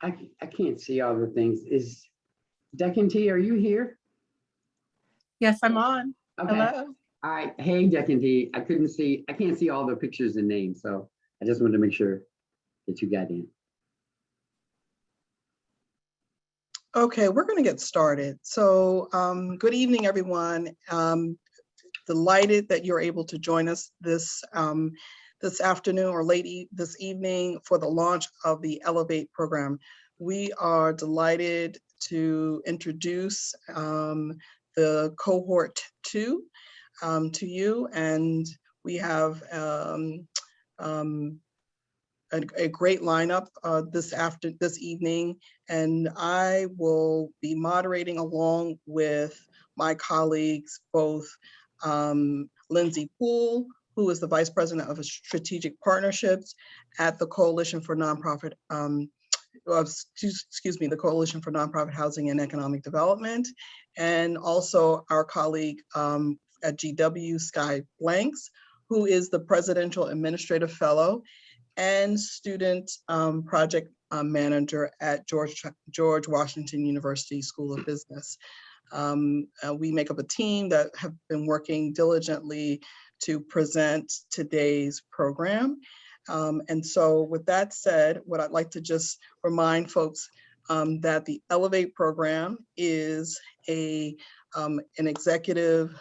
I can't see all the things. Is Deccan T, are you here? Yes, I'm on. Okay. Hello. All right. Hey, Deccan T. I can't see all the pictures and names. So I just wanted to make sure that you got in. Okay, we're going to get started. So good evening, everyone. Delighted that you're able to join us this afternoon or this evening for the launch of the Elevate program. We are delighted to introduce the Cohort 2 to you, and we have a great lineup this evening, and I will be moderating along with my colleagues, both Lindsay Poole, who is the Vice President of Strategic Partnerships at the Coalition for Nonprofit, the Coalition for Nonprofit Housing and Economic Development, and also our colleague at GW, Sky Blanks, who is the Presidential Administrative Fellow and Student Project Manager at George Washington University School of Business. We make up a team that have been working diligently to present today's program. And so with that said, what I'd like to just remind folks that the Elevate program is an executive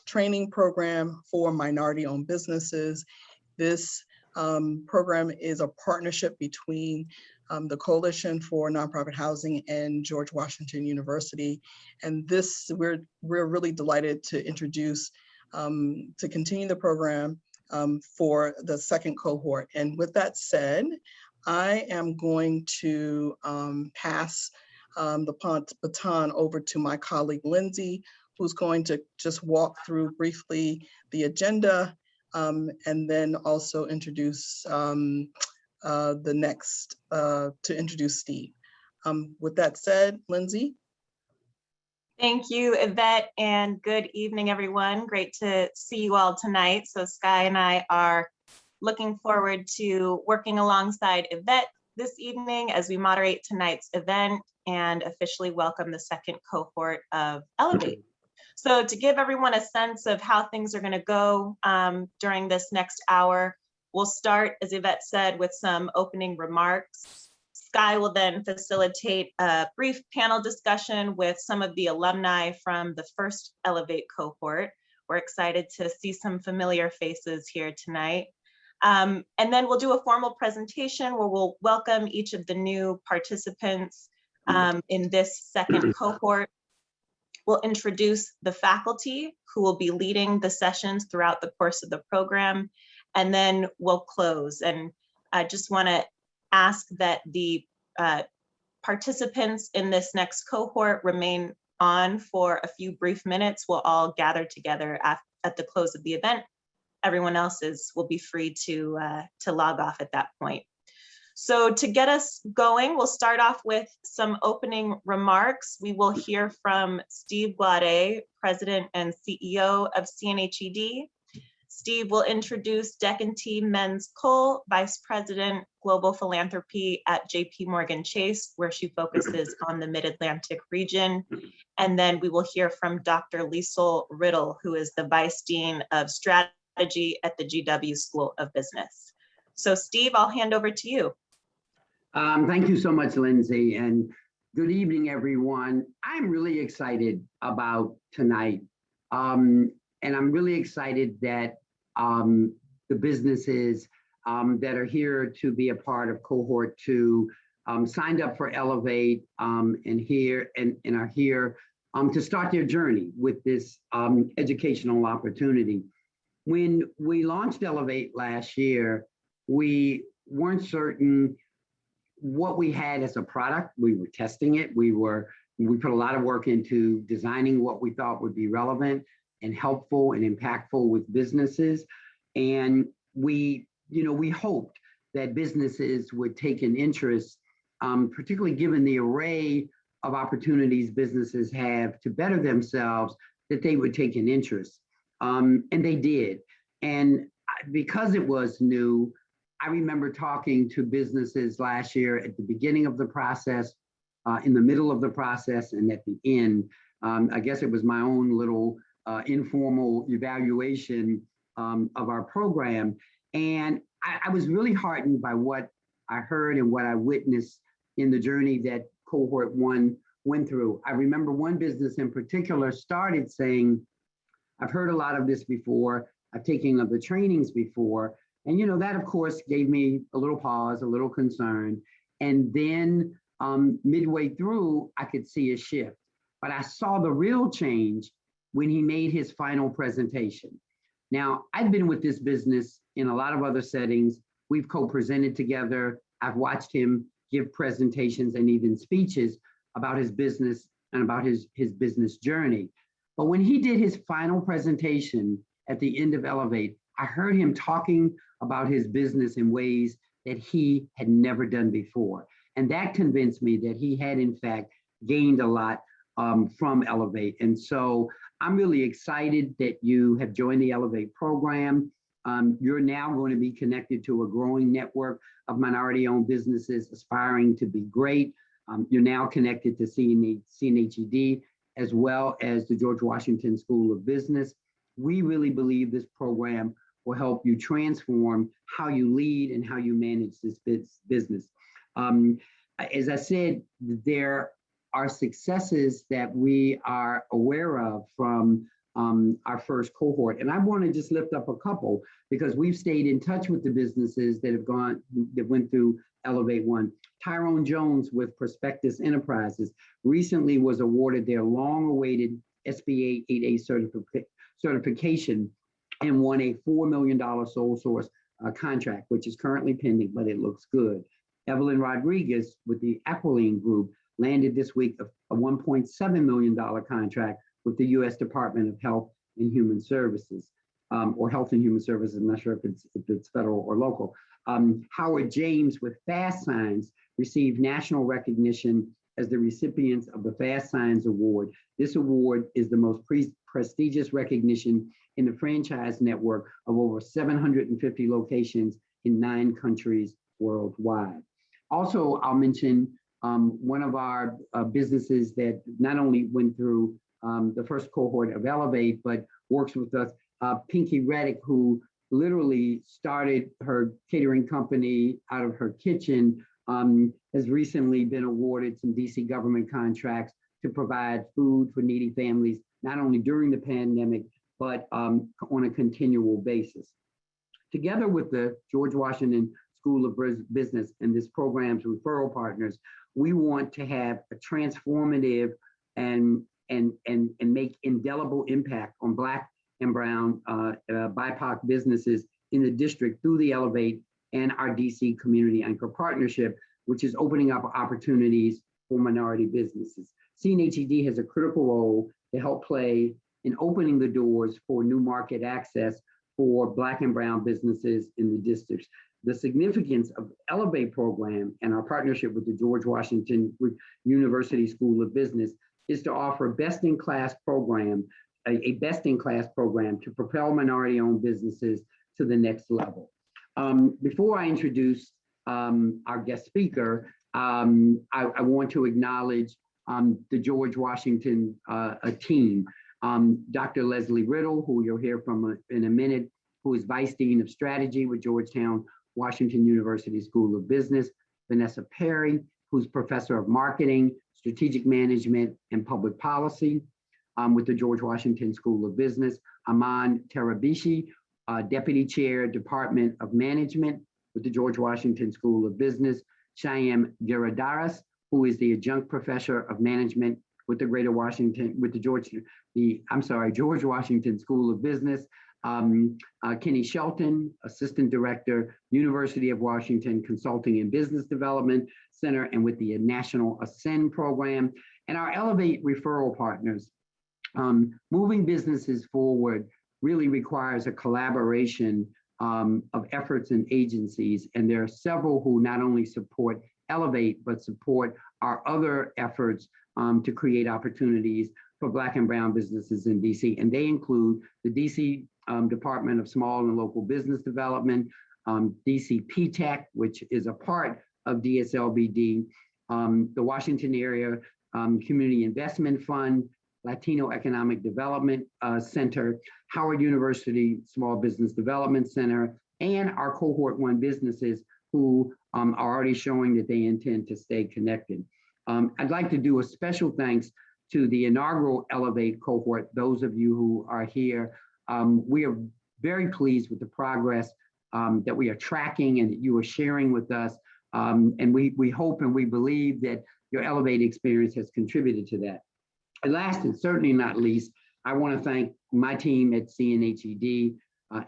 training program for minority-owned businesses. This program is a partnership between the Coalition for Nonprofit Housing and George Washington University. And this, we're really delighted to introduce, to continue the program for the second cohort. And with that said, I am going to pass the baton over to my colleague, Lindsay, who's going to just walk through briefly the agenda and then also introduce introduce Steve. With that said, Lindsay. Thank you, Yvette, and good evening, everyone. Great to see you all tonight. So Sky and I are looking forward to working alongside Yvette this evening as we moderate tonight's event and officially welcome the second cohort of Elevate. So to give everyone a sense of how things are going to go during this next hour, we'll start, as Yvette said, with some opening remarks. Sky will then facilitate a brief panel discussion with some of the alumni from the first Elevate cohort. We're excited to see some familiar faces here tonight. And then we'll do a formal presentation where we'll welcome each of the new participants in this second cohort. We'll introduce the faculty who will be leading the sessions throughout the course of the program, and then we'll close. And I just want to ask that the participants in this next cohort remain on for a few brief minutes. We'll all gather together at the close of the event. Everyone else will be free to log off at that point. So to get us going, we'll start off with some opening remarks. We will hear from Steve Glade, President and CEO of CNHED. Steve will introduce Deccan T. Menz-Cole, Vice President, Global Philanthropy at JP Morgan Chase, where she focuses on the Mid-Atlantic region. And then we will hear from Dr. Liesl Riddle, who is the Vice Dean of Strategy at the GW School of Business. So Steve, I'll hand over to you. Thank you so much, Lindsay, and good evening, everyone. I'm really excited about tonight, and I'm really excited that the businesses that are here to be a part of Cohort 2 signed up for Elevate and are here to start their journey with this educational opportunity. When we launched Elevate last year, we weren't certain what we had as a product. We were testing it. We put a lot of work into designing what we thought would be relevant and helpful and impactful with businesses. And we hoped that businesses would take an interest, particularly given the array of opportunities businesses have to better themselves, that they would take an interest. And they did. And because it was new, I remember talking to businesses last year at the beginning of the process, in the middle of the process, and at the end. I guess it was my own little informal evaluation of our program. And I was really heartened by what I heard and what I witnessed in the journey that Cohort 1 went through. I remember one business in particular started saying, I've heard a lot of this before, I've taken other trainings before, and that of course gave me a little pause, a little concern. And then midway through, I could see a shift. But I saw the real change when he made his final presentation. Now, I've been with this business in a lot of other settings. We've co-presented together. I've watched him give presentations and even speeches about his business and about his business journey. But when he did his final presentation at the end of Elevate, I heard him talking about his business in ways that he had never done before. And that convinced me that he had, in fact, gained a lot from Elevate. And so I'm really excited that you have joined the Elevate program. You're now going to be connected to a growing network of minority-owned businesses aspiring to be great. You're now connected to CNHED, as well as the George Washington School of Business. We really believe this program will help you transform how you lead and how you manage this business. As I said, there are successes that we are aware of from our first cohort. And I want to just lift up a couple because we've stayed in touch with the businesses that went through Elevate 1. Tyrone Jones with Prospectus Enterprises recently was awarded their long-awaited SBA 8A certification and won a $4 million sole source contract, which is currently pending, but it looks good. Evelyn Rodriguez with the Aquiline Group landed this week a $1.7 million contract with the U.S. Department of Health and Human Services, or Health and Human Services. I'm not sure if it's federal or local. Howard James with Fast Signs received national recognition as the recipients of the Fast Signs Award. This award is the most prestigious recognition in the franchise network of over 750 locations in 9 countries worldwide. Also, I'll mention one of our businesses that not only went through the first cohort of Elevate, but works with us, Pinky Reddick, who literally started her catering company out of her kitchen, has recently been awarded some DC government contracts to provide food for needy families, not only during the pandemic, but on a continual basis. Together with the George Washington School of Business and this program's referral partners, we want to have a transformative and make indelible impact on Black and Brown BIPOC businesses in the district through the Elevate and our DC Community Anchor Partnership, which is opening up opportunities for minority businesses. CNHED has a critical role to help play in opening the doors for new market access for Black and Brown businesses in the districts. The significance of the Elevate program and our partnership with the George Washington University School of Business is to offer a best-in-class program to propel minority-owned businesses to the next level. Before I introduce our guest speaker, I want to acknowledge the George Washington team. Dr. Leslie Riddle, who you'll hear from in a minute, who is Vice Dean of Strategy with Georgetown Washington University School of Business. Vanessa Perry, who's Professor of Marketing, Strategic Management, and Public Policy with the George Washington School of Business. Aman Tarabishi, Deputy Chair, Department of Management with the George Washington School of Business. Shyam Giradaras, who is the Adjunct Professor of Management with the George Washington School of Business. Kenny Shelton, Assistant Director, University of Washington Consulting and Business Development Center, and with the National Ascend Program, and our Elevate referral partners. Moving businesses forward really requires a collaboration of efforts and agencies, and there are several who not only support Elevate, but support our other efforts to create opportunities for Black and Brown businesses in DC, and they include the DC Department of Small and Local Business Development, DCP Tech, which is a part of DSLBD, the Washington Area Community Investment Fund, Latino Economic Development Center, Howard University Small Business Development Center, and our Cohort 1 businesses who are already showing that they intend to stay connected. I'd like to do a special thanks to the inaugural Elevate cohort, those of you who are here. We are very pleased with the progress that we are tracking and that you are sharing with us. And we hope and we believe that your Elevate experience has contributed to that. And last and certainly not least, I want to thank my team at CNHED,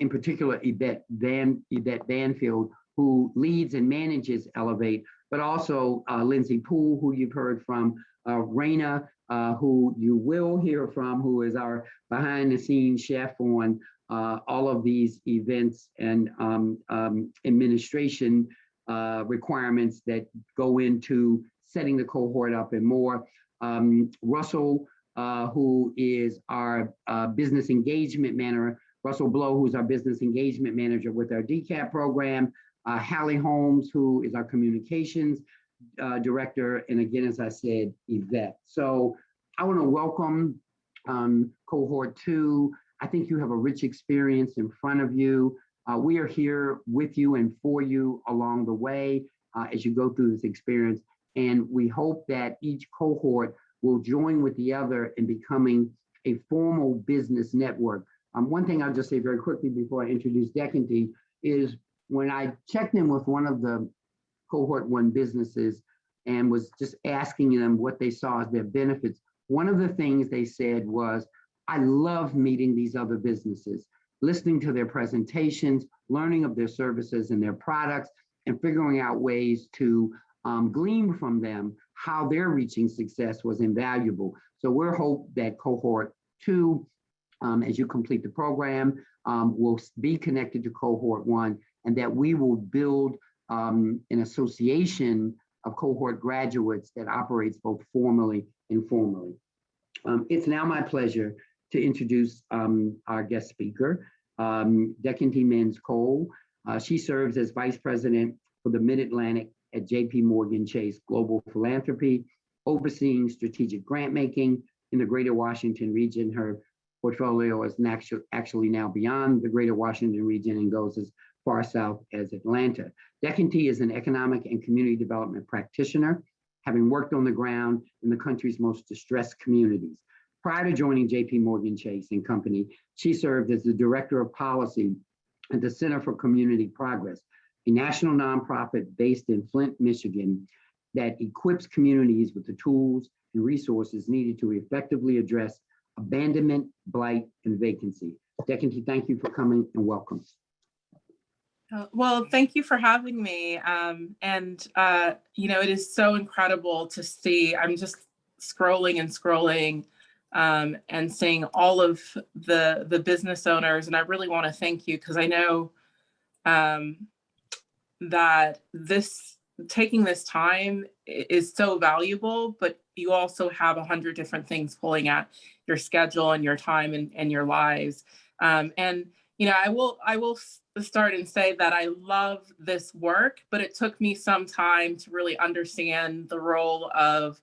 in particular Yvette Banfield, who leads and manages Elevate, but also Lindsay Poole, who you've heard from, Raina, who you will hear from, who is our behind the scenes chef on all of these events and administration requirements that go into setting the cohort up and more. Russell, who is our business engagement manager, Russell Blow, who's our business engagement manager with our DCAP program, Hallie Holmes, who is our communications director, and again, as I said, Yvette. So I want to welcome Cohort 2. I think you have a rich experience in front of you. We are here with you and for you along the way as you go through this experience. And we hope that each cohort will join with the other in becoming a formal business network. One thing I'll just say very quickly before I introduce Decanty is when I checked in with one of the Cohort 1 businesses and was just asking them what they saw as their benefits, one of the things they said was, I love meeting these other businesses, listening to their presentations, learning of their services and their products, and figuring out ways to glean from them how they're reaching success was invaluable. So we're hope that Cohort 2, as you complete the program, will be connected to Cohort 1, and that we will build an association of cohort graduates that operates both formally and informally. It's now my pleasure to introduce our guest speaker, Decanty Menz-Cole. She serves as Vice President for the Mid-Atlantic at JP Morgan Chase Global Philanthropy, overseeing strategic grant making in the Greater Washington region. Her portfolio is actually now beyond the Greater Washington region and goes as far south as Atlanta. Decanty is an economic and community development practitioner, having worked on the ground in the country's most distressed communities. Prior to joining JP Morgan Chase and Company, she served as the Director of Policy at the Center for Community Progress, a national nonprofit based in Flint, Michigan, that equips communities with the tools and resources needed to effectively address abandonment, blight, and vacancy. Decanty, thank you for coming and welcome. Well, thank you for having me. You know, it is so incredible to see. I'm just scrolling and scrolling and seeing all of the business owners. And I really want to thank you because I know that taking this time is so valuable, but you also have 100 different things pulling at your schedule and your time and your lives. You know, I will start and say that I love this work, but it took me some time to really understand the role of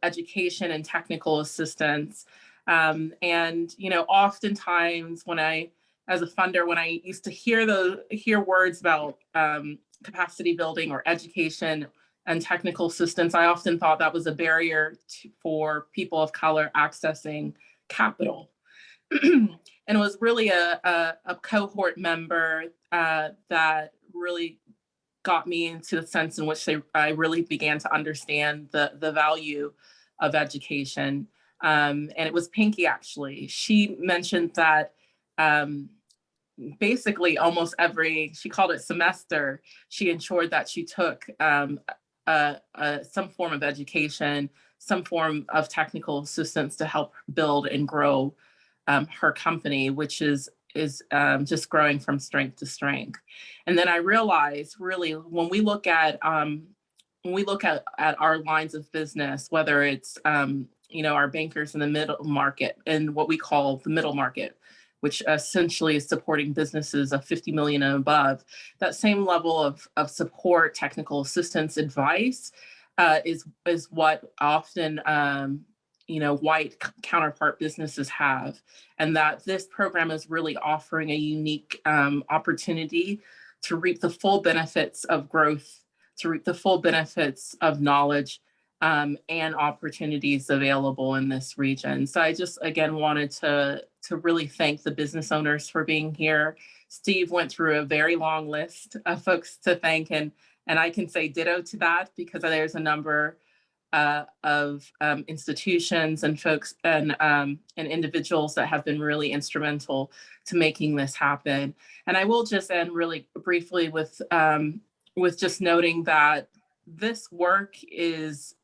education and technical assistance. You know, oftentimes when as a funder, when I used to hear words about capacity building or education and technical assistance, I often thought that was a barrier for people of color accessing capital. And it was really a cohort member that really got me into the sense in which I really began to understand the value of education. And it was Pinky, actually. She mentioned that basically almost she called it semester, she ensured that she took some form of education, some form of technical assistance to help build and grow her company, which is just growing from strength to strength. And then I realized really when we look at our lines of business, whether it's you know, our bankers in the middle market and what we call the middle market, which essentially is supporting businesses of 50 million and above. That same level of support, technical assistance, advice is what often white counterpart businesses have, and that this program is really offering a unique opportunity to reap the full benefits of growth, to reap the full benefits of knowledge and opportunities available in this region. So I just, again, wanted to really thank the business owners for being here. Steve went through a very long list of folks to thank, and I can say ditto to that, because there's a number of institutions and folks and individuals that have been really instrumental to making this happen. And I will just end really briefly with just noting that this work is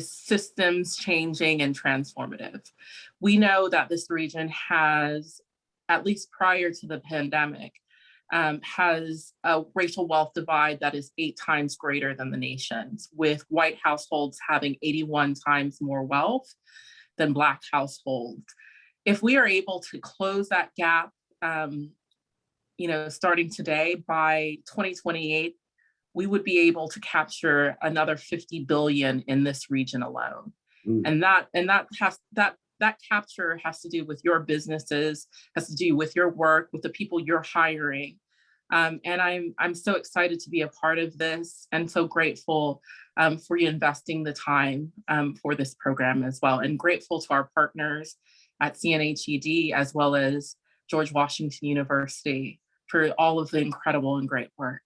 systems changing and transformative. We know that this region has, at least prior to the pandemic, has a racial wealth divide that is 8 times greater than the nation's, with white households having 81 times more wealth than Black households. If we are able to close that gap, starting today, by 2028, we would be able to capture another 50 billion in this region alone. And that capture has to do with your businesses, has to do with your work, with the people you're hiring. And I'm so excited to be a part of this, and so grateful for you investing the time for this program as well, and grateful to our partners at CNHED as well as George Washington University for all of the incredible and great work.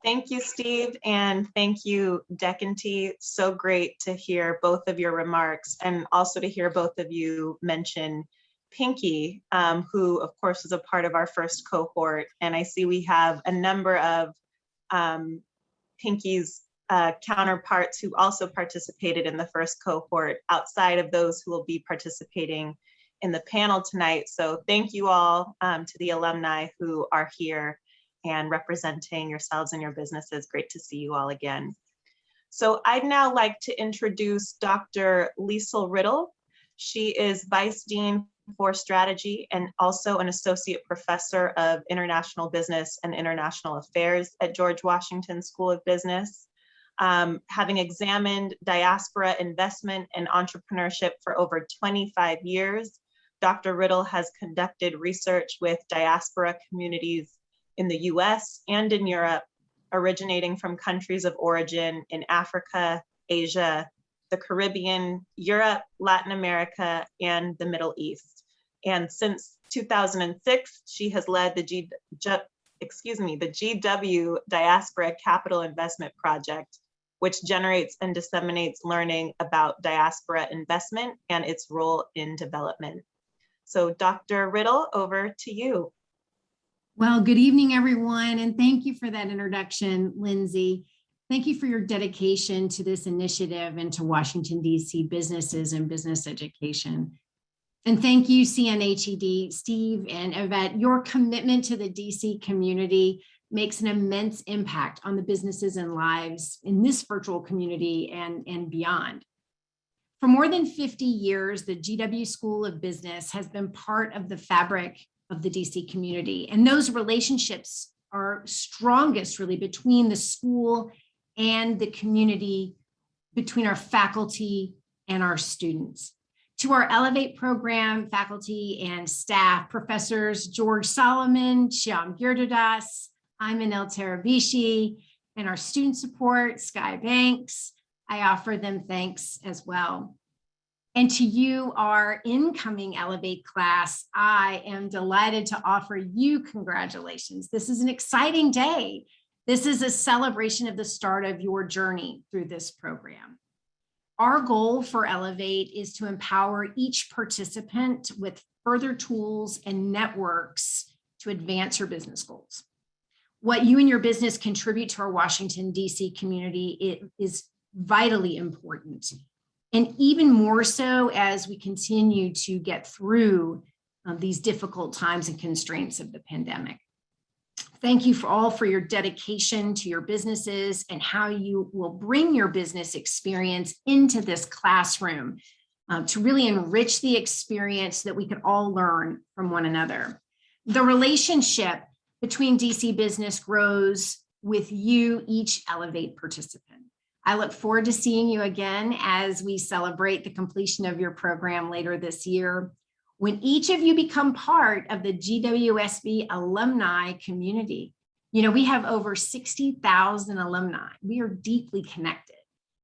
Thank you, Steve, and thank you, Decanty. So great to hear both of your remarks, and also to hear both of you mention Pinky, who of course was a part of our first cohort. And I see we have a number of Pinky's counterparts who also participated in the first cohort, outside of those who will be participating in the panel tonight. So thank you all to the alumni who are here and representing yourselves and your businesses. Great to see you all again. So I'd now like to introduce Dr. Liesl Riddle. She is Vice Dean for Strategy and also an Associate Professor of International Business and International Affairs at George Washington School of Business. Having examined diaspora investment and entrepreneurship for over 25 years, Dr. Riddle has conducted research with diaspora communities in the US and in Europe, originating from countries of origin in Africa, Asia, the Caribbean, Europe, Latin America, and the Middle East. And since 2006, she has led the GW Diaspora Capital Investment Project, which generates and disseminates learning about diaspora investment and its role in development. So Dr. Riddle, over to you. Well, good evening, everyone, and thank you for that introduction, Lindsay. Thank you for your dedication to this initiative and to Washington, D.C. businesses and business education. And thank you, CNHED, Steve and Yvette. Your commitment to the D.C. community makes an immense impact on the businesses and lives in this virtual community and beyond. For more than 50 years, the GW School of Business has been part of the fabric of the DC community. And those relationships are strongest really between the school and the community, between our faculty and our students. To our Elevate program, faculty and staff, professors George Solomon, Shyam Girdadas, Ayman El Tarabishi, and our student support, Sky Banks, I offer them thanks as well. And to you, our incoming Elevate class, I am delighted to offer you congratulations. This is an exciting day. This is a celebration of the start of your journey through this program. Our goal for Elevate is to empower each participant with further tools and networks to advance your business goals. What you and your business contribute to our Washington, D.C. community is vitally important. And even more so as we continue to get through these difficult times and constraints of the pandemic. Thank you for all for your dedication to your businesses and how you will bring your business experience into this classroom to really enrich the experience so that we can all learn from one another. The relationship between DC Business grows with you, each Elevate participant. I look forward to seeing you again as we celebrate the completion of your program later this year. When each of you become part of the GWSB alumni community, you know, we have over 60,000 alumni. We are deeply connected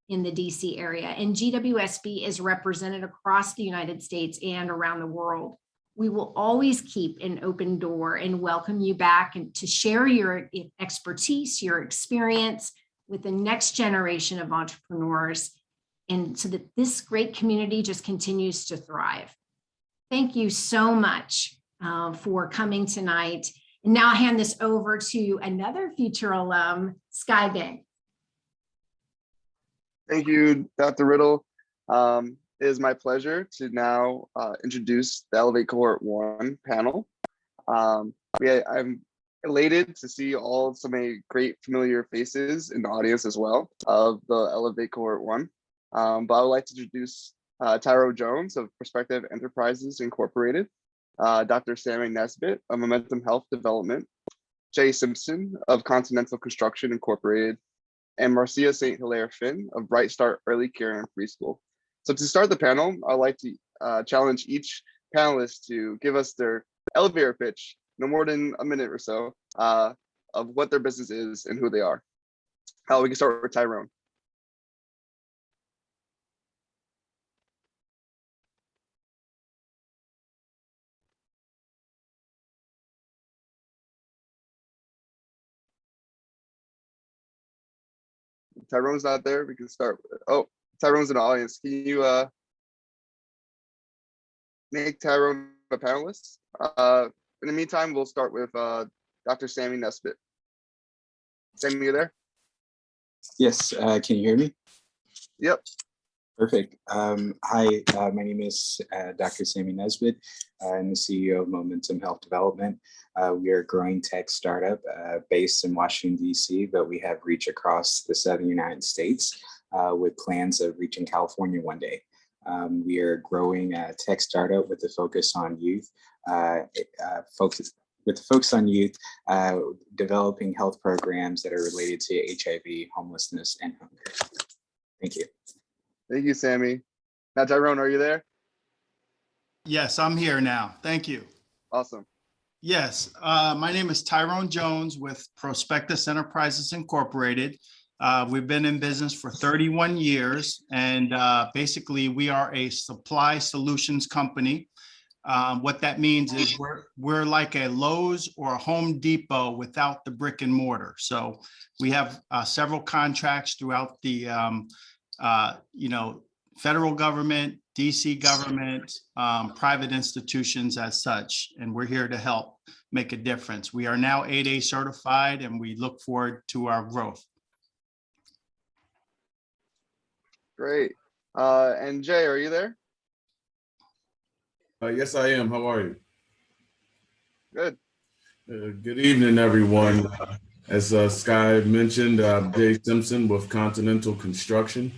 in the DC area, and GWSB is represented across the United States and around the world. We will always keep an open door and welcome you back and to share your expertise, your experience with the next generation of entrepreneurs, and so that this great community just continues to thrive. Thank you so much for coming tonight. And now I'll hand this over to another future alum, Sky Bank. Thank you, Dr. Riddle. It is my pleasure to now introduce the Elevate Cohort 1 panel. I'm elated to see so many great familiar faces in the audience as well of the Elevate Cohort 1. But I would like to introduce Tyrone Jones of Prospective Enterprises Incorporated, Dr. Sammy Nesbitt of Momentum Health Development, Jay Simpson of Continental Construction Incorporated, and Marcia St. Hilaire Finn of Bright Start Early Care and Preschool. So to start the panel, I'd like to challenge each panelist to give us their elevator pitch, no more than a minute or so, of what their business is and who they are. We can start with Tyrone. Tyrone's not there. We can start. Oh, Tyrone's in the audience. Can you make Tyrone a panelist? In the meantime, we'll start with Dr. Sammy Nesbitt. Sammy, you there? Yes. Can you hear me? Yep. Perfect. Hi, my name is Dr. Sammy Nesbitt. I'm the CEO of Momentum Health Development. We are a growing tech startup based in Washington, D.C., but we have reach across the Southern United States with plans of reaching California one day. We are growing a tech startup with a focus on youth, developing health programs that are related to HIV, homelessness, and hunger. Thank you. Thank you, Sammy. Now, Tyrone, are you there? Yes, I'm here now. Thank you. Awesome. Yes, my name is Tyrone Jones with Prospectus Enterprises Incorporated. We've been in business for 31 years, and basically we are a supply solutions company. What that means is we're like a Lowe's or a Home Depot without the brick and mortar. So we have several contracts throughout the federal government, DC government, private institutions as such, and we're here to help make a difference. We are now 8A certified, and we look forward to our growth. Great. And Jay, are you there? Yes, I am. How are you? Good. Good evening, everyone. As Sky mentioned, Jay Simpson with Continental Construction.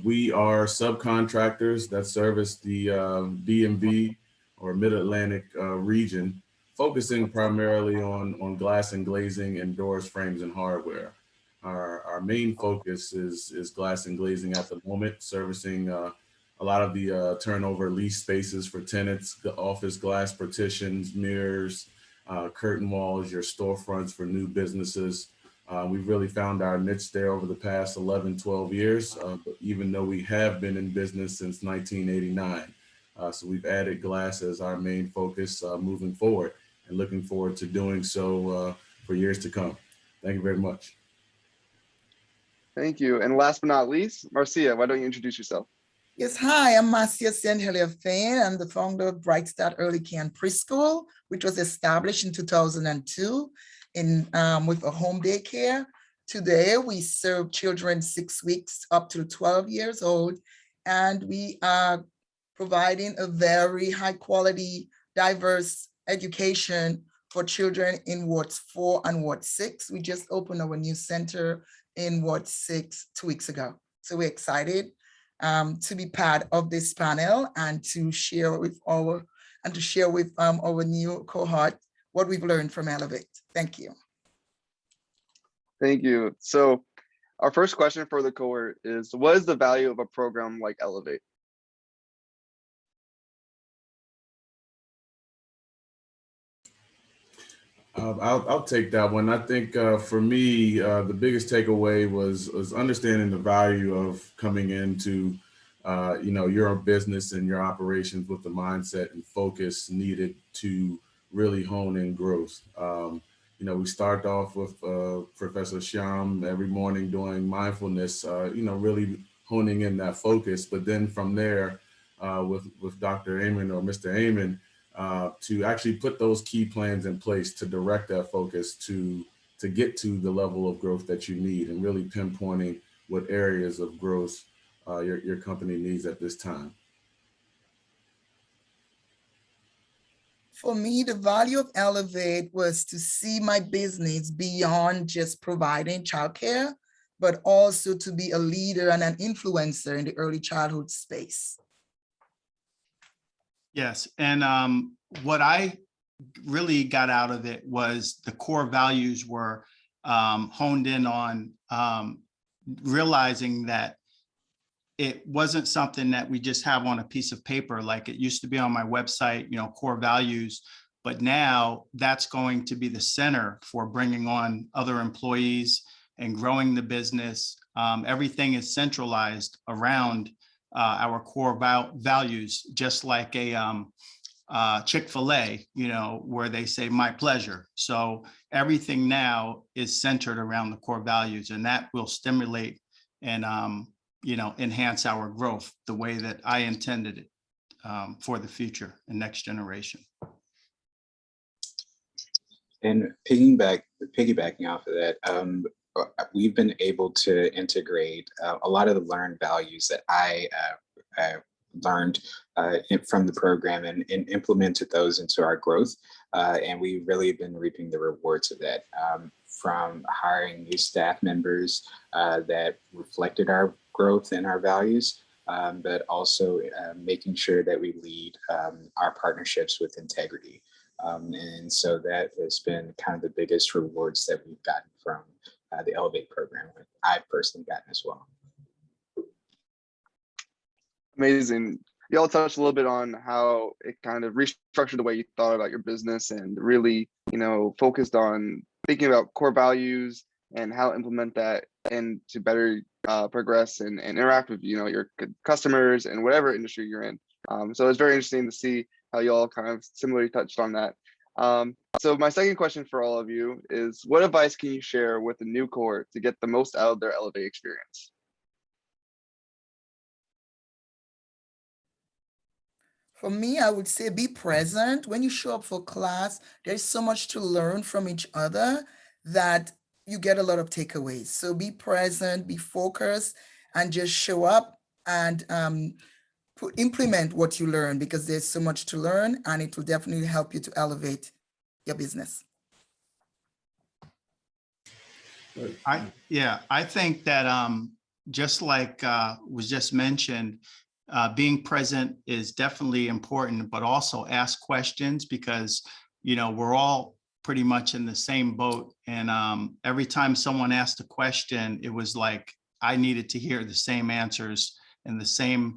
We are subcontractors that service the DMV or Mid-Atlantic region, focusing primarily on glass and glazing and doors, frames, and hardware. Our main focus is glass and glazing at the moment, servicing a lot of the turnover lease spaces for tenants, the office glass partitions, mirrors, curtain walls, your storefronts for new businesses. We've really found our niche there over the past 11, 12 years, even though we have been in business since 1989. So we've added glass as our main focus moving forward, and looking forward to doing so for years to come. Thank you very much. Thank you. And last but not least, Marcia, why don't you introduce yourself? Yes, hi, I'm Marcia St. Hilaire Finn. I'm the founder of Bright Start Early Care and Preschool, which was established in 2002 with a home daycare. Today, we serve children 6 weeks up to 12 years old, and we are providing a very high quality, diverse education for children in Wards 4 and Ward 6. We just opened our new center in Ward 6 2 weeks ago. So we're excited to be part of this panel and to share with our new cohort what we've learned from Elevate. Thank you. Thank you. So our first question for the cohort is, what is the value of a program like Elevate? I'll take that one. I think for me, the biggest takeaway was understanding the value of coming into your business and your operations with the mindset and focus needed to really hone in growth. We start off with Professor Shyam every morning doing mindfulness, really honing in that focus. But then from there, with Dr. Amen or Mr. Amen, to actually put those key plans in place to direct that focus to get to the level of growth that you need, and really pinpointing what areas of growth your company needs at this time. For me, the value of Elevate was to see my business beyond just providing childcare, but also to be a leader and an influencer in the early childhood space. Yes, and what I really got out of it was the core values were honed in on realizing that it wasn't something that we just have on a piece of paper like it used to be on my website, core values, but now that's going to be the center for bringing on other employees and growing the business. Everything is centralized around our core values, just like a Chick-fil-A, where they say my pleasure. So everything now is centered around the core values, and that will stimulate and enhance our growth the way that I intended it for the future and next generation. And piggybacking off of that, we've been able to integrate a lot of the learned values that I learned from the program and implemented those into our growth. And we've really been reaping the rewards of that, from hiring new staff members that reflected our growth and our values, but also making sure that we lead our partnerships with integrity. And so that has been kind of the biggest rewards that we've gotten from the Elevate program, that I've personally gotten as well. Amazing. You all touched a little bit on how it kind of restructured the way you thought about your business and really, focused on thinking about core values and how to implement that and to better progress and interact with, your customers and whatever industry you're in. So it's very interesting to see how you all kind of similarly touched on that. So my second question for all of you is, what advice can you share with the new cohort to get the most out of their Elevate experience? For me, I would say be present. When you show up for class, there's so much to learn from each other that you get a lot of takeaways. So be present, be focused, and just show up and implement what you learn, because there's so much to learn and it will definitely help you to elevate your business. I think that just like was just mentioned, being present is definitely important, but also ask questions, because we're all pretty much in the same boat. And every time someone asked a question, it was like I needed to hear the same answers and the same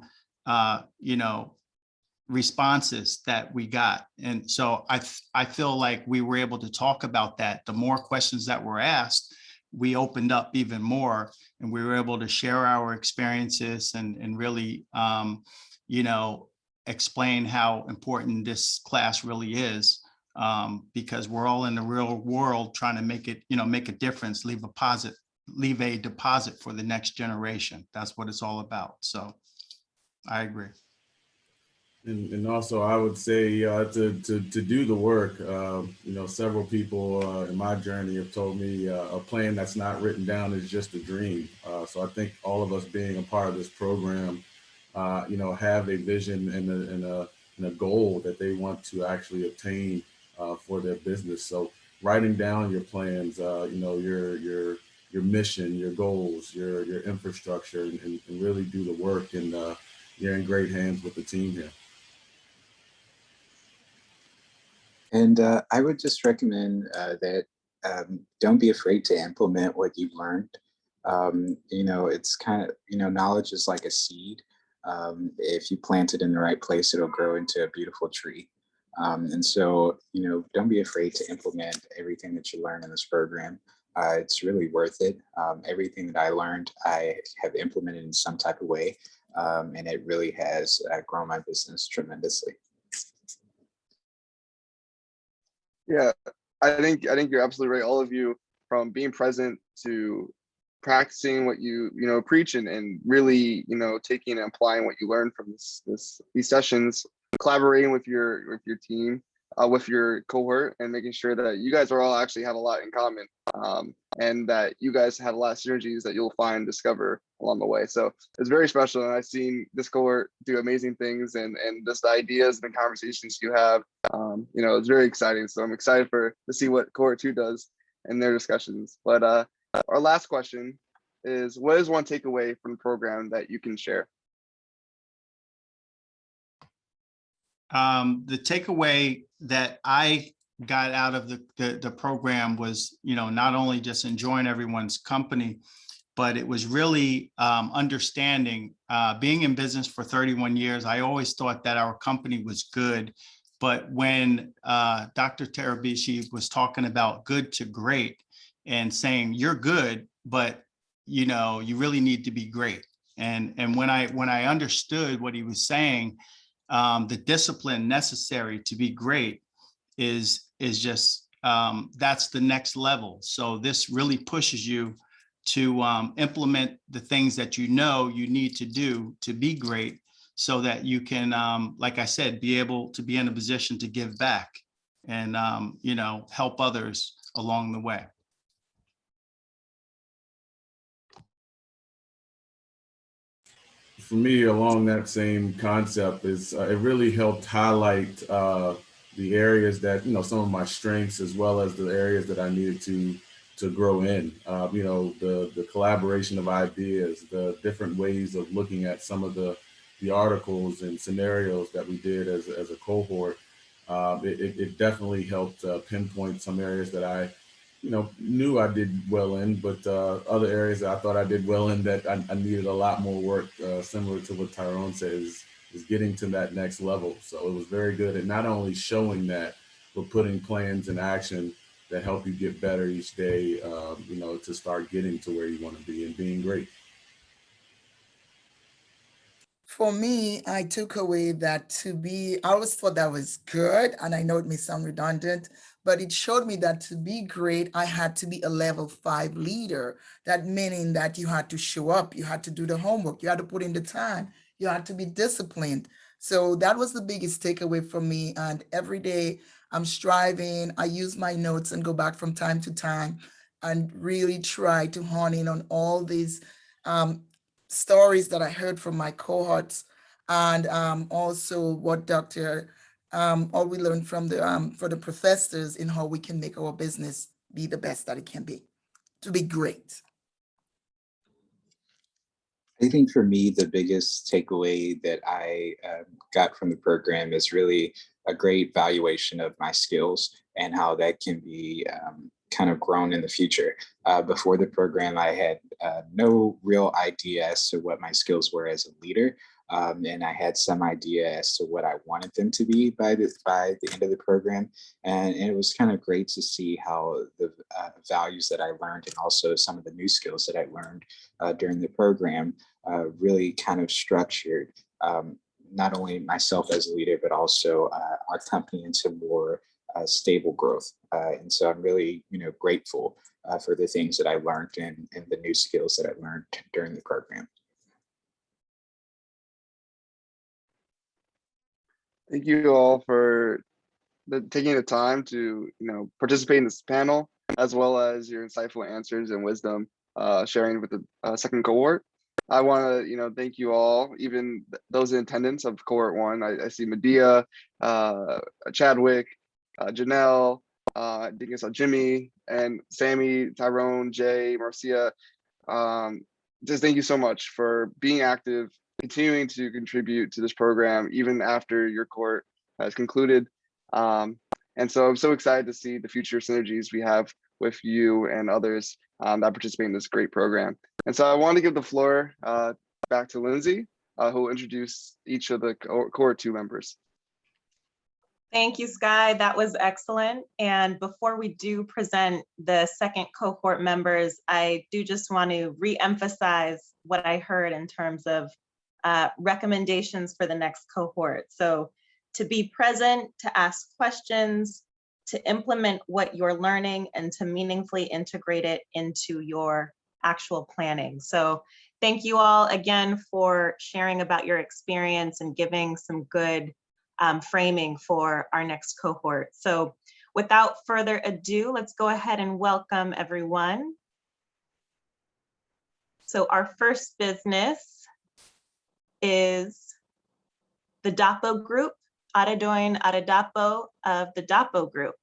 responses that we got. And so I feel like we were able to talk about that. The more questions that were asked, we opened up even more, and we were able to share our experiences and really, explain how important this class really is, because we're all in the real world trying to make it, make a difference, leave a deposit for the next generation. That's what it's all about. So I agree. And also, I would say to do the work, several people in my journey have told me a plan that's not written down is just a dream. So I think all of us being a part of this program, have a vision and a goal that they want to actually obtain for their business. So writing down your plans, your mission, your goals, your infrastructure, and really do the work. And you're in great hands with the team here. And I would just recommend that don't be afraid to implement what you've learned. It's kind of, knowledge is like a seed. If you plant it in the right place, it'll grow into a beautiful tree. And so, don't be afraid to implement everything that you learn in this program. It's really worth it. Everything that I learned, I have implemented in some type of way, and it really has grown my business tremendously. Yeah, I think you're absolutely right. All of you, from being present to practicing what you preach, and really taking and applying what you learned from these sessions, collaborating with your team, with your cohort, and making sure that you guys are all actually have a lot in common, and that you guys have a lot of synergies that you'll find, discover along the way. So it's very special, and I've seen this cohort do amazing things, and just the ideas and the conversations you have, it's very exciting. So I'm excited to see what cohort 2 does in their discussions. But our last question is, what is one takeaway from the program that you can share? The takeaway that I got out of the program was, not only just enjoying everyone's company, but it was really understanding, being in business for 31 years. I always thought that our company was good. But when Dr. Terabishi was talking about good to great and saying you're good, but you really need to be great. And when I understood what he was saying, the discipline necessary to be great is just that's the next level. So this really pushes you to implement the things that you need to do to be great, so that you can, like I said, be able to be in a position to give back and help others along the way. For me, along that same concept, is it really helped highlight the areas that, some of my strengths, as well as the areas that I needed to grow in. The collaboration of ideas, the different ways of looking at some of the articles and scenarios that we did as a cohort. It definitely helped pinpoint some areas that I knew I did well in, but other areas that I thought I did well in that I needed a lot more work, similar to what Tyrone says, is getting to that next level. So it was very good at not only showing that, but putting plans in action that help you get better each day, to start getting to where you want to be and being great. For me, I took away that I always thought that was good, and I know it may sound redundant, but it showed me that to be great, I had to be a level 5 leader. That meaning that you had to show up, you had to do the homework, you had to put in the time, you had to be disciplined. So that was the biggest takeaway for me. And every day I'm striving, I use my notes and go back from time to time and really try to hone in on all these stories that I heard from my cohorts, and also what all we learned from for the professors in how we can make our business be the best that it can be, to be great. I think for me, the biggest takeaway that I got from the program is really a great valuation of my skills and how that can be kind of grown in the future. Before the program, I had no real idea as to what my skills were as a leader. And I had some idea as to what I wanted them to be by the end of the program. And it was kind of great to see how the values that I learned, and also some of the new skills that I learned during the program, really kind of structured not only myself as a leader, but also our company into more stable growth. And so I'm really, grateful for the things that I learned and the new skills that I learned during the program. Thank you all for taking the time to participate in this panel, as well as your insightful answers and wisdom sharing with the second cohort. I want to thank you all, even those in attendance of cohort 1. I see Medea, Chadwick, Janelle, I think I saw Jimmy and Sammy, Tyrone, Jay, Marcia. Just thank you so much for being active, continuing to contribute to this program, even after your cohort has concluded. And so I'm so excited to see the future synergies we have with you and others that participate in this great program. And so I want to give the floor back to Lindsay, who will introduce each of the cohort 2 members. Thank you, Sky. That was excellent. And before we do present the second cohort members, I do just want to re-emphasize what I heard in terms of recommendations for the next cohort. So to be present, to ask questions, to implement what you're learning, and to meaningfully integrate it into your actual planning. So thank you all again for sharing about your experience and giving some good framing for our next cohort. So without further ado, let's go ahead and welcome everyone. So our first business is the DAPO group, Adedoyin Adedapo of the DAPO group.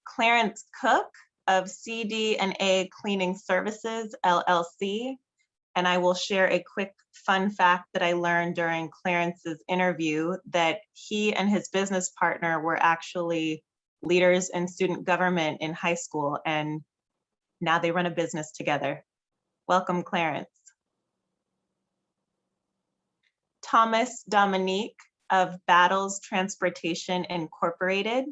Clarence Cook of CD&A Cleaning Services, LLC. And I will share a quick fun fact that I learned during Clarence's interview, that he and his business partner were actually leaders in student government in high school, and now they run a business together. Welcome, Clarence. Thomas Dominique of Battles Transportation Incorporated.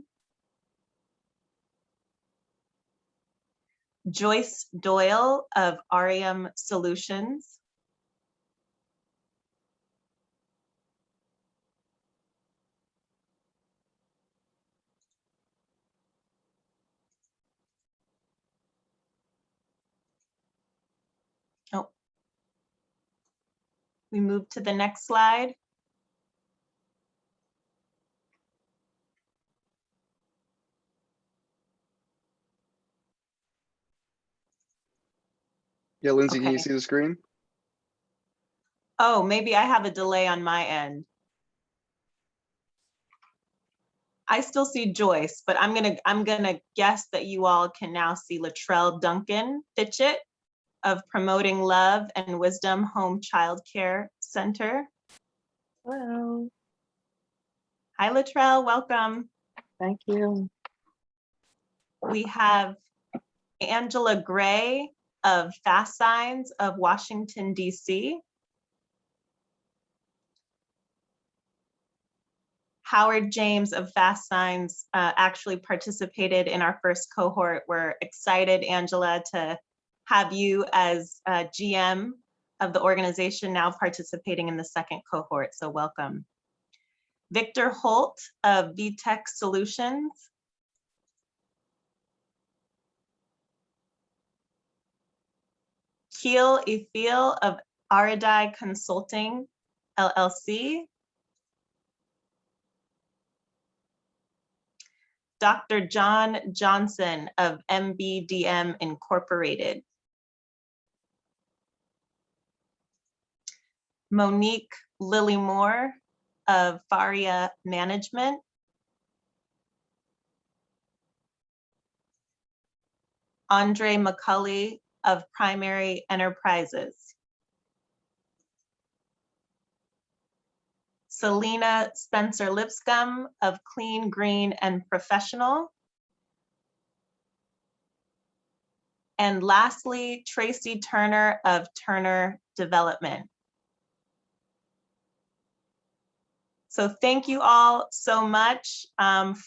Joyce Doyle of Arium Solutions. Oh, we move to the next slide. Yeah, Lindsay, can you Okay. see the screen? Oh, maybe I have a delay on my end. I still see Joyce, but I'm gonna guess that you all can now see Latrell Duncan Fitchett of Promoting Love and Wisdom Home Child Care Center. Hello, Hi, Latrell, welcome. thank you. We have Angela Gray of Fast Signs of Washington, DC. Howard James of Fast Signs actually participated in our first cohort. We're excited, Angela, to have you as GM of the organization now participating in the second cohort, so welcome. Victor Holt of VTech Solutions. Keel Ethiel of Aridai Consulting, LLC. Dr. John Johnson of MBDM Incorporated. Monique Lilymore of Faria Management. Andre McCulley of Primary Enterprises. Selena Spencer Lipscomb of Clean, Green, and Professional. And lastly, Tracy Turner of Turner Development. So thank you all so much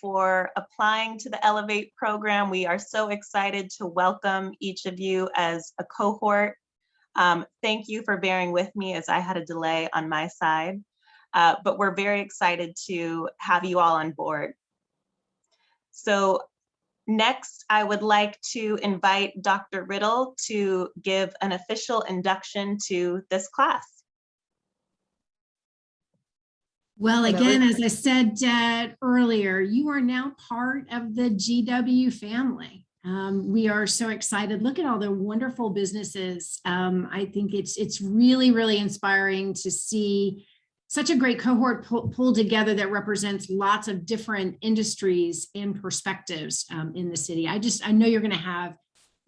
for applying to the Elevate program. We are so excited to welcome each of you as a cohort. Thank you for bearing with me as I had a delay on my side. But we're very excited to have you all on board. So next, I would like to invite Dr. Riddle to give an official induction to this class. Well, again, as I said earlier, you are now part of the GW family. We are so excited. Look at all the wonderful businesses. I think it's really, really inspiring to see such a great cohort pulled together that represents lots of different industries and perspectives in the city. I know you're going to have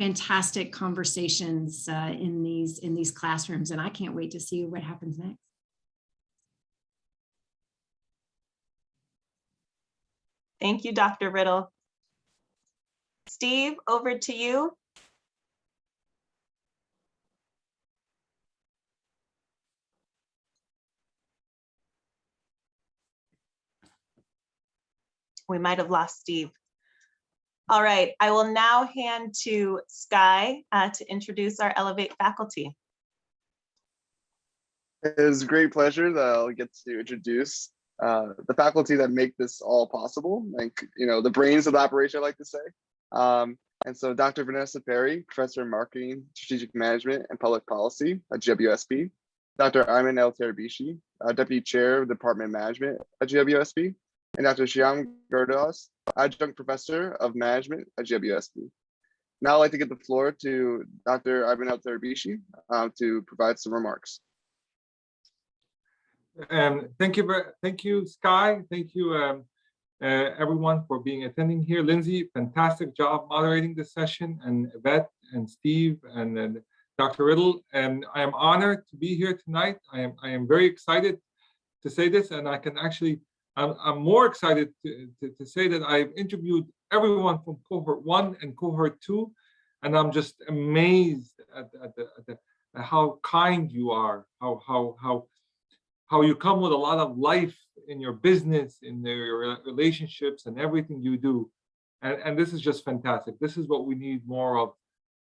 fantastic conversations in these classrooms, and I can't wait to see what happens next. Thank you, Dr. Riddle. Steve, over to you. We might have lost Steve. All right, I will now hand to Sky to introduce our Elevate faculty. It is a great pleasure that I'll get to introduce the faculty that make this all possible, like, the brains of the operation, I like to say. And so Dr. Vanessa Perry, Professor of Marketing, Strategic Management, and Public Policy at GWSP. Dr. Ayman El-Terbishi, Deputy Chair of Department of Management at GWSP. And Dr. Shyam Gurdas, Adjunct Professor of Management at GWSP. Now I'd like to give the floor to Dr. Ayman El-Terbishi to provide some remarks. Thank you, Sky. Thank you, everyone, for attending here. Lindsay, fantastic job moderating this session, and Yvette and Steve and Dr. Riddle. And I am honored to be here tonight. I am very excited to say this, and I can actually, I'm more excited to say that I've interviewed everyone from Cohort 1 and Cohort 2, and I'm just amazed at how kind you are, how you come with a lot of life in your business, in your relationships, and everything you do. And this is just fantastic. This is what we need more of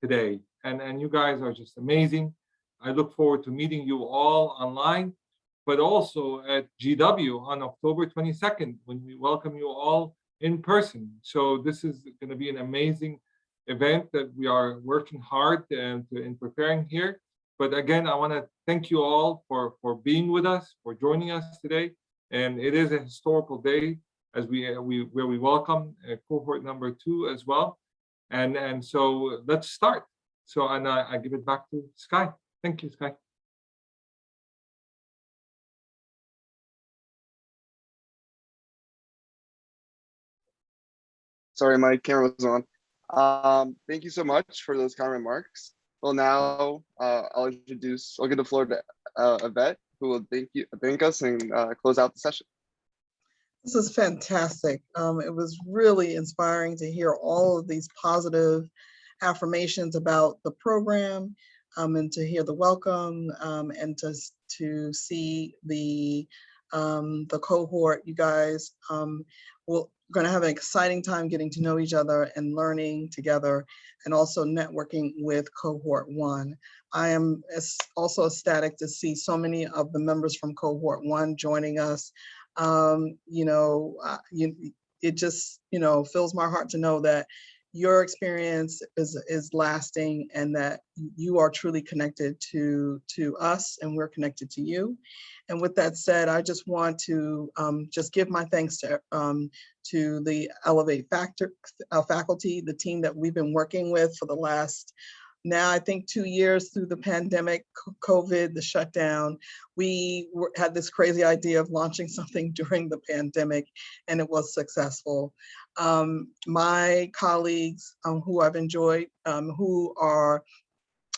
today. And you guys are just amazing. I look forward to meeting you all online, but also at GW on October 22nd, when we welcome you all in person. So this is going to be an amazing event that we are working hard in preparing here. But again, I want to thank you all for being with us, for joining us today. And it is a historical day as where we welcome cohort number 2 as well. And so let's start. So I give it back to Sky. Thank you, Sky. Sorry, my camera was on. Thank you so much for those kind remarks. Well, now I'll give the floor to Yvette, who will thank us and close out the session. This is fantastic. It was really inspiring to hear all of these positive affirmations about the program, and to hear the welcome, and to see the cohort. You guys will going to have an exciting time getting to know each other and learning together, and also networking with Cohort 1. I am also ecstatic to see so many of the members from Cohort 1 joining us. It just, fills my heart to know that your experience is lasting, and that you are truly connected to us, and we're connected to you. And with that said, I just want to just give my thanks to the Elevate faculty, the team that we've been working with for the last, now I think 2 years through the pandemic, COVID, the shutdown. We had this crazy idea of launching something during the pandemic, and it was successful. My colleagues who I've enjoyed, who are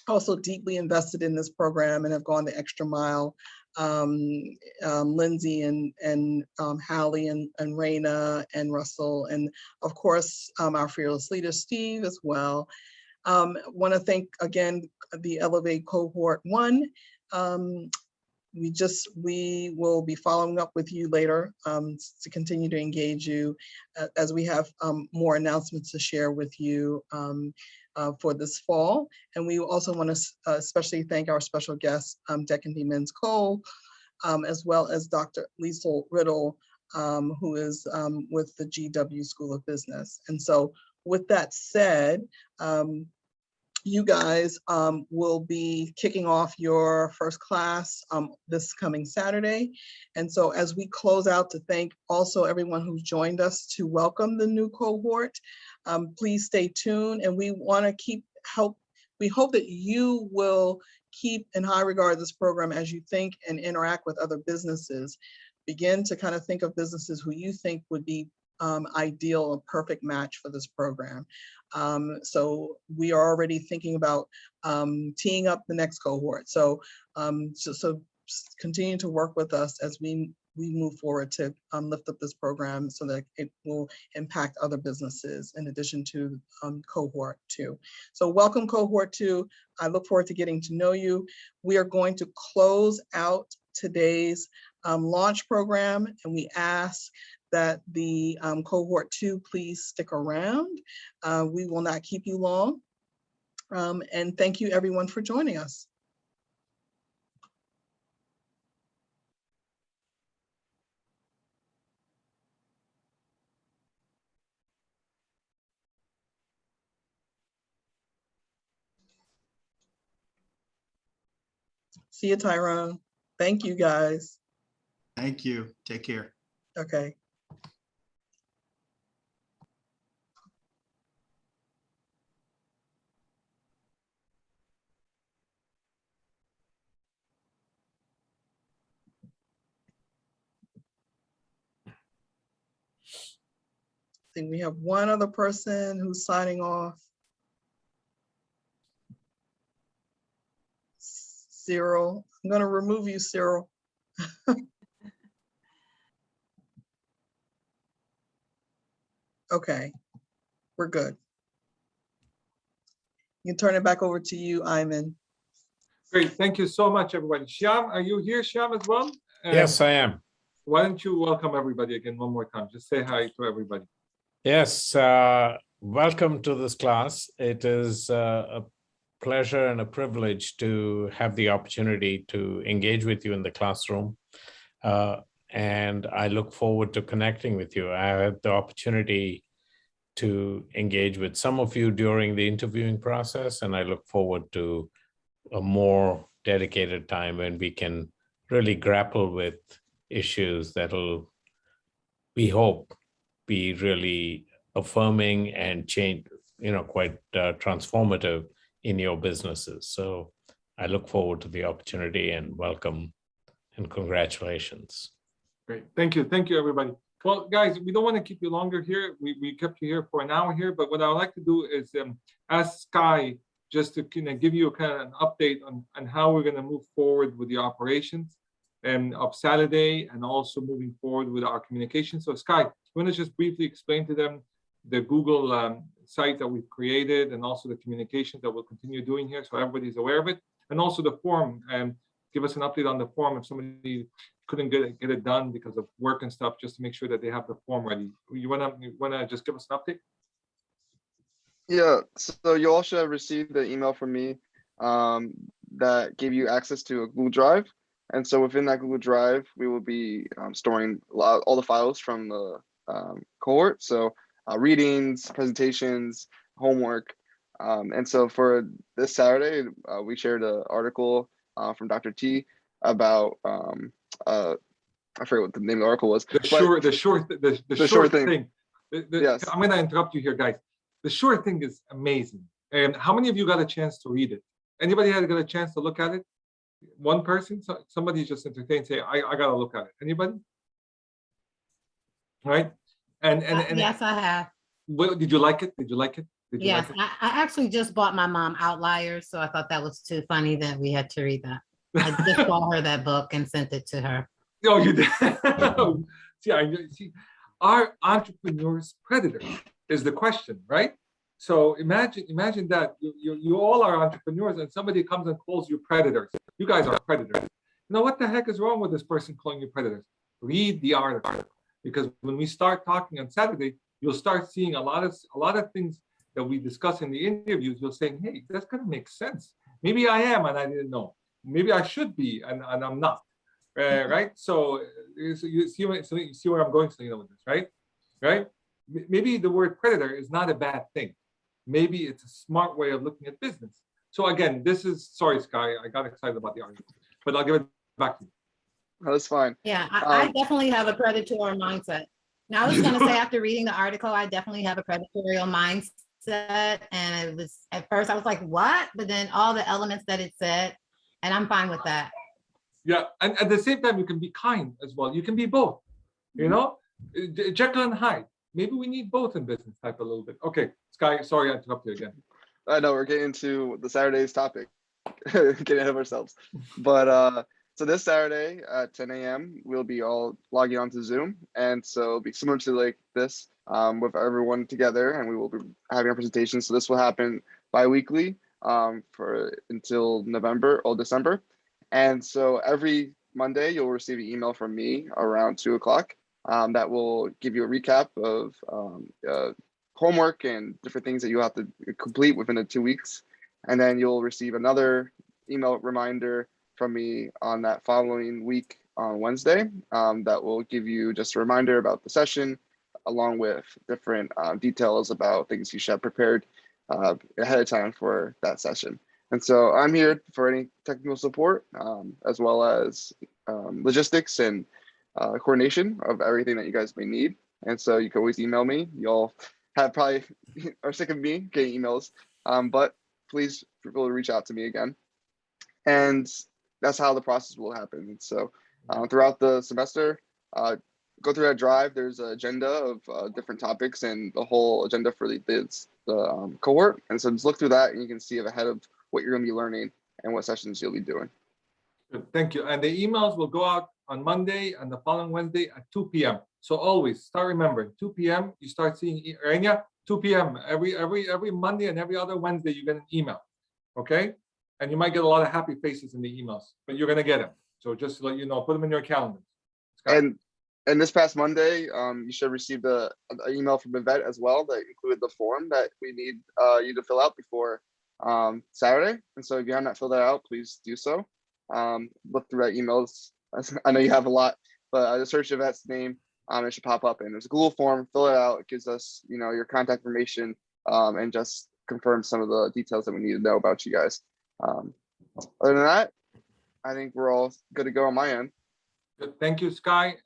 also deeply invested in this program and have gone the extra mile, Lindsay and Hallie and Raina and Russell, and of course our fearless leader Steve as well. Want to thank again the Elevate Cohort 1. We will be following up with you later to continue to engage you as we have more announcements to share with you for this fall. And we also want to especially thank our special guest, Deccan D. Mins-Cole, as well as Dr. Liesl Riddle, who is with the GW School of Business. And so with that said, you guys will be kicking off your first class this coming Saturday. And so as we close out, to thank also everyone who joined us to welcome the new cohort, please stay tuned, and we want to we hope that you will keep in high regard this program as you think and interact with other businesses. Begin to kind of think of businesses who you think would be ideal, a perfect match for this program. So we are already thinking about teeing up the next cohort. So continue to work with us as we move forward to lift up this program so that it will impact other businesses in addition to Cohort 2. So welcome Cohort 2. I look forward to getting to know you. We are going to close out today's launch program, and we ask that the Cohort 2 please stick around. We will not keep you long. And thank you everyone for joining us. See you, Tyrone. Thank you, guys. Thank you. Take care. Okay. I think we have one other person who's signing off. Cyril. I'm going to remove you, Cyril. Okay, we're good. You can turn it back over to you, Ayman. Great, thank you so much, everybody. Shyam, are you here, Shyam, as well? Yes, I am. Why don't you welcome everybody again one more time? Just say hi to everybody. Yes, welcome to this class. It is a pleasure and a privilege to have the opportunity to engage with you in the classroom. And I look forward to connecting with you. I had the opportunity to engage with some of you during the interviewing process, and I look forward to a more dedicated time when we can really grapple with issues that'll, we hope, be really affirming and change, quite transformative in your businesses. So I look forward to the opportunity and welcome and congratulations. Great, thank you, everybody. Well, guys, we don't want to keep you longer here. We kept you here for an hour here, but what I would like to do is ask Sky just to give you kind of an update on how we're going to move forward with the operations of Saturday and also moving forward with our communication. So Sky, you want to just briefly explain to them the Google site that we've created and also the communication that we'll continue doing here so everybody's aware of it, and also the form, and give us an update on the form if somebody couldn't get it done because of work and stuff, just to make sure that they have the form ready. You wanna just give us an update? Yeah, so you all should have received the email from me that gave you access to a Google Drive. And so within that Google Drive, we will be storing all the files from the cohort. So readings, presentations, homework. And so for this Saturday, we shared an article from Dr. T about, I forget what the name of the article was. The short thing. Yes. I'm gonna interrupt you here, guys. The short thing is amazing. And how many of you got a chance to read it? Anybody had got a chance to look at it? One person? Somebody just entertained, say, I gotta look at it. Anybody? Right? And yes, I have. Well, did you like it? Did you like it? Yes, I actually just bought my mom Outliers, so I thought that was too funny that we had to read that. I just bought her that book and sent it to her. Oh, you did? See, are entrepreneurs predators is the question, right? So imagine that you all are entrepreneurs and somebody comes and calls you predators. You guys are predators. Now, what the heck is wrong with this person calling you predators? Read the article, because when we start talking on Saturday, you'll start seeing a lot of things that we discuss in the interviews. You'll say, hey, that's gonna make sense. Maybe I am and I didn't know. Maybe I should be and I'm not. Right? So you see where I'm going, Selena, with this, right? Right? Maybe the word predator is not a bad thing. Maybe it's a smart way of looking at business. So again, this is, sorry, Sky, I got excited about the argument, but I'll give it back to you. No, that's fine. Yeah, I definitely have a predatory mindset. Now, I was going to say, after reading the article, I definitely have a predatory mindset. And it was, at first I was like, what? But then all the elements that it said, And I'm fine with that. Yeah, and at the same time, you can be kind as well. You can be both, you know, Jekyll and Hyde. Maybe we need both in business type a little bit. Okay, Sky, sorry I interrupted you again. I know we're getting into the Saturday's topic, getting ahead of ourselves. But so this Saturday at 10 a.m. we'll be all logging onto Zoom, and so it'll be similar to like this with everyone together, and we will be having a presentation. So this will happen bi-weekly for until November or December, and so every Monday you'll receive an email from me around 2 o'clock that will give you a recap of homework and different things that you have to complete within the 2 weeks. And then you'll receive another email reminder from me on that following week on Wednesday that will give you just a reminder about the session, along with different details about things you should have prepared ahead of time for that session. And so I'm here for any technical support, as well as logistics and coordination of everything that you guys may need. And so you can always email me. Y'all have probably are sick of me getting emails, but please feel free to reach out to me again. And that's how the process will happen. And so throughout the semester, go through that drive. There's an agenda of different topics and the whole agenda for the cohort. And so just look through that and you can see ahead of what you're going to be learning and what sessions you'll be doing. Good, thank you. And the emails will go out on Monday and the following Wednesday at 2 p.m. So always start remembering 2 p.m. you start seeing Rania, 2 p.m. every Monday and every other Wednesday you get an email. Okay? And you might get a lot of happy faces in the emails, but you're gonna get them. So just to let you know, put them in your calendar. And this past Monday, you should have received an email from Yvette as well that included the form that we need you to fill out before Saturday. And so if you have not filled that out, please do so. Look through that emails. I know you have a lot, but just search Yvette's name. It should pop up, and there's a Google form. Fill it out. It gives us, your contact information, and just confirm some of the details that we need to know about you guys. Other than that, I think we're all good to go on my end. Good. Thank you, Sky.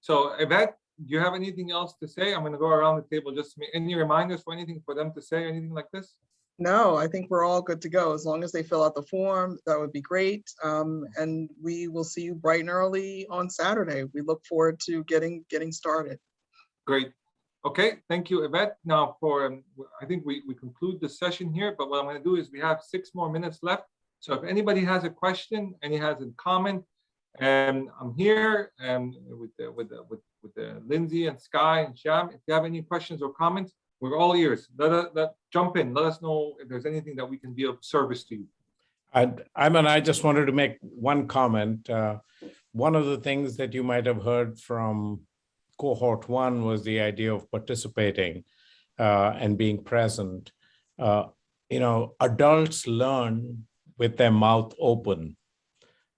So Yvette, do you have anything else to say? I'm going to go around the table. Just any reminders for anything for them to say, anything like this? No, I think we're all good to go. As long as they fill out the form, that would be great. And we will see you bright and early on Saturday. We look forward to getting started. Great. Okay, thank you, Yvette. Now for, I think we conclude the session here, but what I'm going to do is we have 6 more minutes left. So if anybody has a question, any has a comment, and I'm here with Lindsay and Sky and Sham. If you have any questions or comments, we're all ears. Jump in. Let us know if there's anything that we can be of service to you. I just wanted to make one comment. One of the things that you might have heard from Cohort 1 was the idea of participating and being present. Adults learn with their mouth open,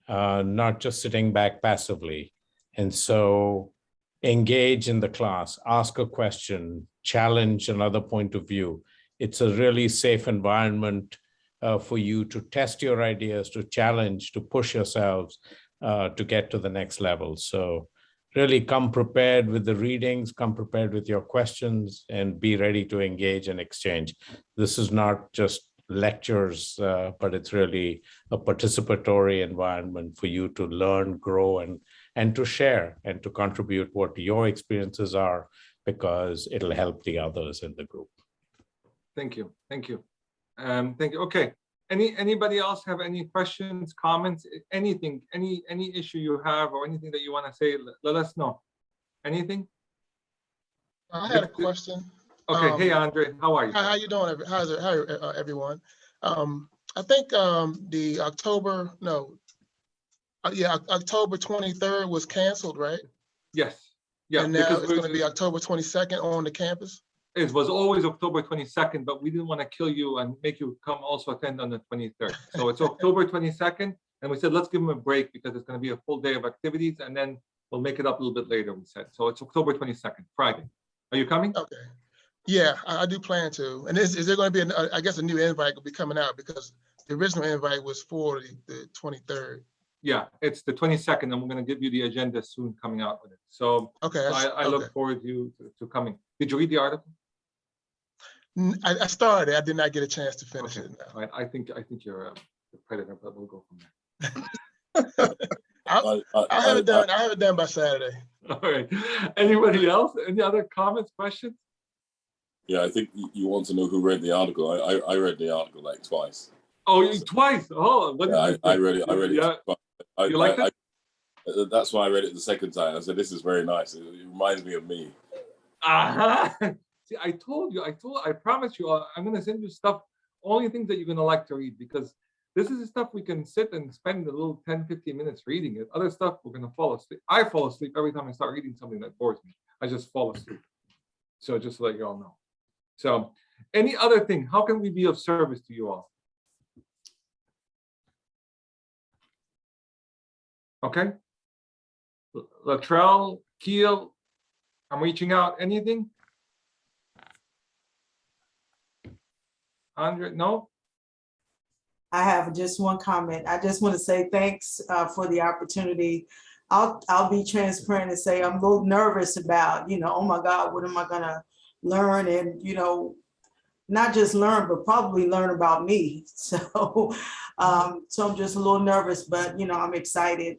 not just sitting back passively. And so engage in the class, ask a question, challenge another point of view. It's a really safe environment for you to test your ideas, to challenge, to push yourselves to get to the next level. So really come prepared with the readings, come prepared with your questions, and be ready to engage and exchange. This is not just lectures, but it's really a participatory environment for you to learn, grow, and to share and to contribute what your experiences are, because it'll help the others in the group. Thank you. Thank you. Thank you. Okay. Anybody else have any questions, comments, anything, any issue you have or anything that you want to say, let us know. Anything? I had a question. Okay. Hey, Andre, how are you? How you doing? How's everyone? I think the October 23rd was canceled, right? Yes. Yeah. And now it's going to be October 22nd on the campus? It was always October 22nd, but we didn't want to kill you and make you come also attend on the 23rd. So it's October 22nd. And we said, let's give them a break because it's going to be a full day of activities. And then we'll make it up a little bit later, we said. So it's October 22nd, Friday. Are you coming? Okay. Yeah, I do plan to. And is there going to be, I guess a new invite will be coming out because the original invite was for the 23rd. Yeah, it's the 22nd, and we're going to give you the agenda soon coming out with it. So okay, I look forward to coming. Did you read the article? I started. I did not get a chance to finish it. Right. I think you're predator, but we'll go from there. I have it done. I have it done by Saturday. All right. Anybody else? Any other comments, questions? Yeah, I think you want to know who read the article. I read the article like twice. Oh, you twice? Oh, what Yeah, did you I think? read it. I read it. Yeah. You liked it? That's why I read it the second time. I said, "This is very nice. It reminds me of me." See, I told you. I promise you. I'm gonna send you stuff. Only things that you're gonna like to read, because this is the stuff we can sit and spend a little 10-15 minutes reading it. Other stuff we're gonna fall asleep. I fall asleep every time I start reading something that bores me. I just fall asleep. So just to let you all know. So, any other thing? How can we be of service to you all? Okay. Latrell, Keel, I'm reaching out. Anything? Andre, no? I have just one comment. I just want to say thanks for the opportunity. I'll be transparent and say I'm a little nervous about, oh my God, what am I gonna learn? And, not just learn, but probably learn about me. So, I'm just a little nervous, but I'm excited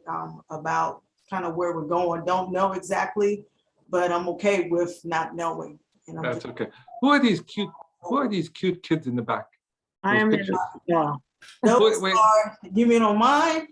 about kind of where we're going. Don't know exactly, but I'm okay with not knowing. And That's okay. Who are these cute kids in the back? I am in Those are, you mean on mine?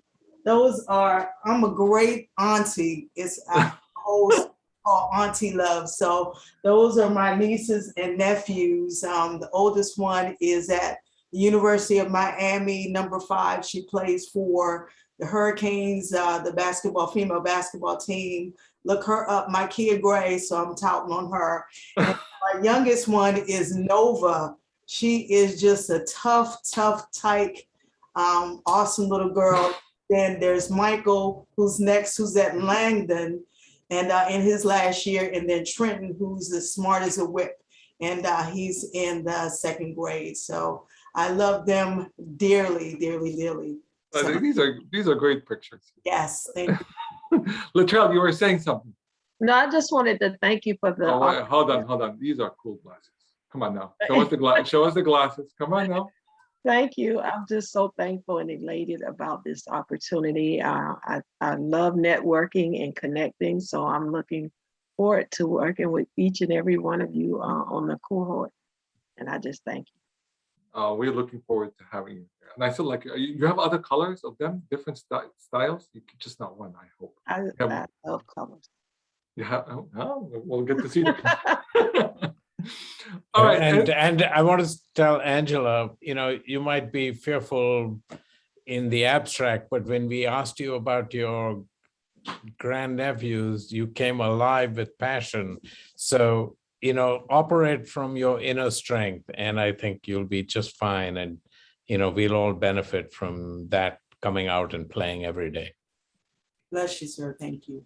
Those are, I'm a great auntie. It's a host called Auntie Love. So those are my nieces and nephews. The oldest one is at the University of Miami, number 5. She plays for the Hurricanes, the female basketball team. Look her up, Micaiah Gray, so I'm touting on her. And my youngest one is Nova. She is just a tough, tight, awesome little girl. Then there's Michael, who's next, who's at Langdon, and in his last year, and then Trenton, who's as smart as a whip, and he's in the 2nd grade. So I love them dearly, dearly, dearly. So, these are great pictures. Yes, thank you. Latrell, you were saying something. No, I just wanted to thank you for the. Oh, wait, hold on. These are cool glasses. Come on now. Show us the glasses. Come on now. Thank you. I'm just so thankful and elated about this opportunity. I love networking and connecting, so I'm looking forward to working with each and every one of you on the cohort. And I just thank you. We're looking forward to having you here. And I feel like you have other colors of them, different styles. You could just not one, I hope. I love colors. Yeah, we'll get to see them. All right. And I want to tell Angela, you might be fearful in the abstract, but when we asked you about your grandnephews, you came alive with passion. So, operate from your inner strength, and I think you'll be just fine. And, we'll all benefit from that coming out and playing every day. Bless you, sir. Thank you.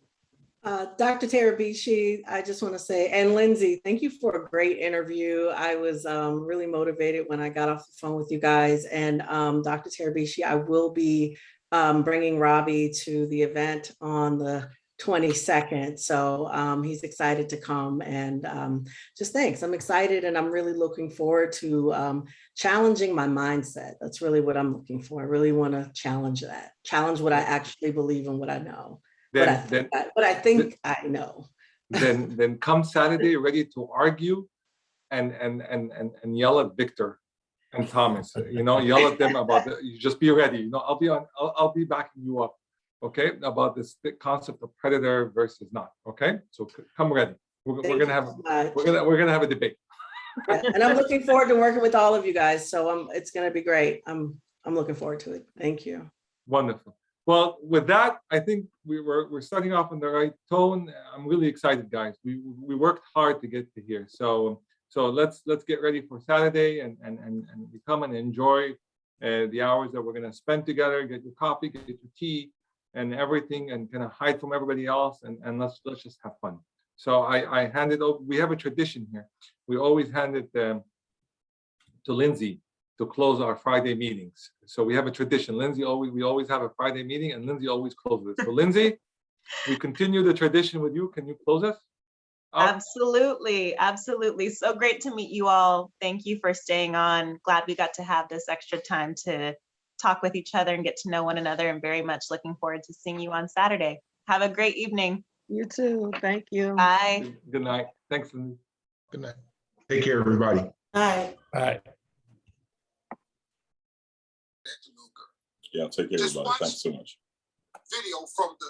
Dr. Terabishi, I just want to say, and Lindsay, thank you for a great interview. I was really motivated when I got off the phone with you guys. And Dr. Terabishi, I will be bringing Robbie to the event on the 22nd. So he's excited to come, and just thanks. I'm excited, and I'm really looking forward to challenging my mindset. That's really what I'm looking for. I really want to challenge what I actually believe and what I know. But I think I know. Then come Saturday, ready to argue and yell at Victor and Thomas. Yell at them about it. You just be ready. I'll be backing you up. Okay, about this concept of predator versus not. Okay, so come ready. We're gonna have a debate. And I'm looking forward to working with all of you guys. So it's gonna be great. I'm looking forward to it. Thank you. Wonderful. Well, with that, I think we're starting off on the right tone. I'm really excited, guys. We worked hard to get to here. So let's get ready for Saturday and we come and enjoy the hours that we're gonna spend together. Get your coffee, get your tea, and everything, and kind of hide from everybody else, and let's just have fun. So I handed over. We have a tradition here. We always hand it to Lindsay to close our Friday meetings. So we have a tradition. We always have a Friday meeting, and Lindsay always closes it. So Lindsay, we continue the tradition with you. Can you close us? Absolutely. So great to meet you all. Thank you for staying on. Glad we got to have this extra time to talk with each other and get to know one another, and very much looking forward to seeing you on Saturday. Have a great evening. You too. Thank you. Bye. Good night. Thanks, Lindsay. Good night. Take care, everybody. All right. All right. Yeah, take care, everybody. Thanks so much. Video from the